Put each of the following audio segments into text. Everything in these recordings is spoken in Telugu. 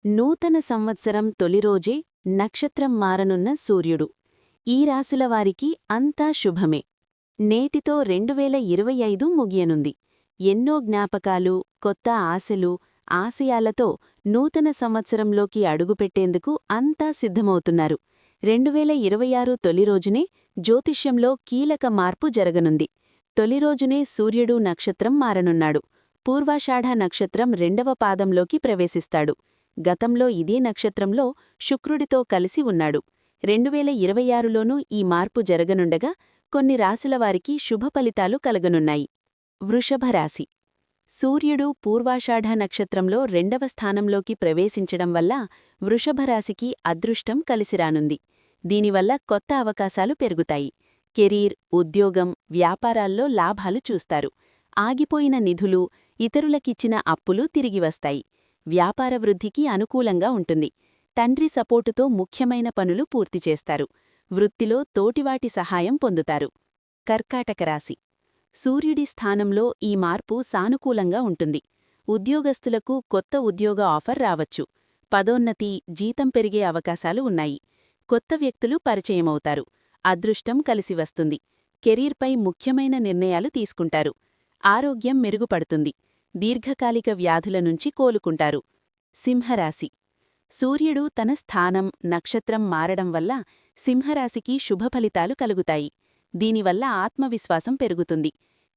నూతన సంవత్సరం తొలిరోజే నక్షత్రం మారనున్న సూర్యుడు. ఈ రాసులవారికి అంతా శుభమే. నేటితో 2025 ముగియనుంది. ఎన్నో జ్ఞాపకాలు, కొత్త ఆశలు, ఆశయాలతో నూతన సంవత్సరంలోకి అడుగుపెట్టేందుకు అంతా సిద్ధమవుతున్నారు. 2026 తొలిరోజునే జ్యోతిష్యంలో కీలక మార్పు జరగనుంది. తొలిరోజునే సూర్యుడు నక్షత్రం మారనున్నాడు. పూర్వాషాఢ నక్షత్రం 2వ పాదంలోకి ప్రవేశిస్తాడు. గతంలో ఇదే నక్షత్రంలో శుక్రుడితో కలిసి ఉన్నాడు. 2026లోనూ ఈ మార్పు జరగనుండగా కొన్ని రాశులవారికి శుభఫలితాలు కలగనున్నాయి. వృషభరాశి. సూర్యుడు పూర్వాషాఢ నక్షత్రంలో 2వ స్థానంలోకి ప్రవేశించడం వల్ల వృషభరాశికి అదృష్టం కలిసిరానుంది. దీనివల్ల కొత్త అవకాశాలు పెరుగుతాయి. కెరీర్, ఉద్యోగం, వ్యాపారాల్లో లాభాలు చూస్తారు. ఆగిపోయిన నిధులు, ఇతరులకిచ్చిన అప్పులు తిరిగి వస్తాయి. వ్యాపార వృద్ధికి అనుకూలంగా ఉంటుంది. తండ్రి సపోర్టుతో ముఖ్యమైన పనులు పూర్తి చేస్తారు. వృత్తిలో తోటివాటి సహాయం పొందుతారు. కర్కాటక రాశి. సూర్యుడి స్థానంలో ఈ మార్పు సానుకూలంగా ఉంటుంది. ఉద్యోగస్తులకు కొత్త ఉద్యోగ ఆఫర్ రావచ్చు. పదోన్నతి, జీతం పెరిగే అవకాశాలు ఉన్నాయి. కొత్త వ్యక్తులు పరిచయమవుతారు. అదృష్టం కలిసి వస్తుంది. కెరీర్పై ముఖ్యమైన నిర్ణయాలు తీసుకుంటారు. ఆరోగ్యం మెరుగుపడుతుంది. దీర్ఘకాలిక వ్యాధుల నుంచి కోలుకుంటారు. సింహరాశి. సూర్యుడు తన స్థానం, నక్షత్రం మారడం వల్ల సింహరాశికి శుభఫలితాలు కలుగుతాయి. దీనివల్ల ఆత్మవిశ్వాసం పెరుగుతుంది.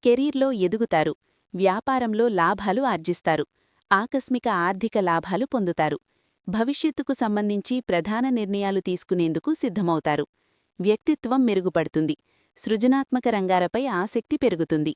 కెరీర్లో ఎదుగుతారు. వ్యాపారంలో లాభాలు ఆర్జిస్తారు. ఆకస్మిక ఆర్థిక లాభాలు పొందుతారు. భవిష్యత్తుకు సంబంధించి ప్రధాన నిర్ణయాలు తీసుకునేందుకు సిద్ధమవుతారు. వ్యక్తిత్వం మెరుగుపడుతుంది. సృజనాత్మక రంగాలపై ఆసక్తి పెరుగుతుంది.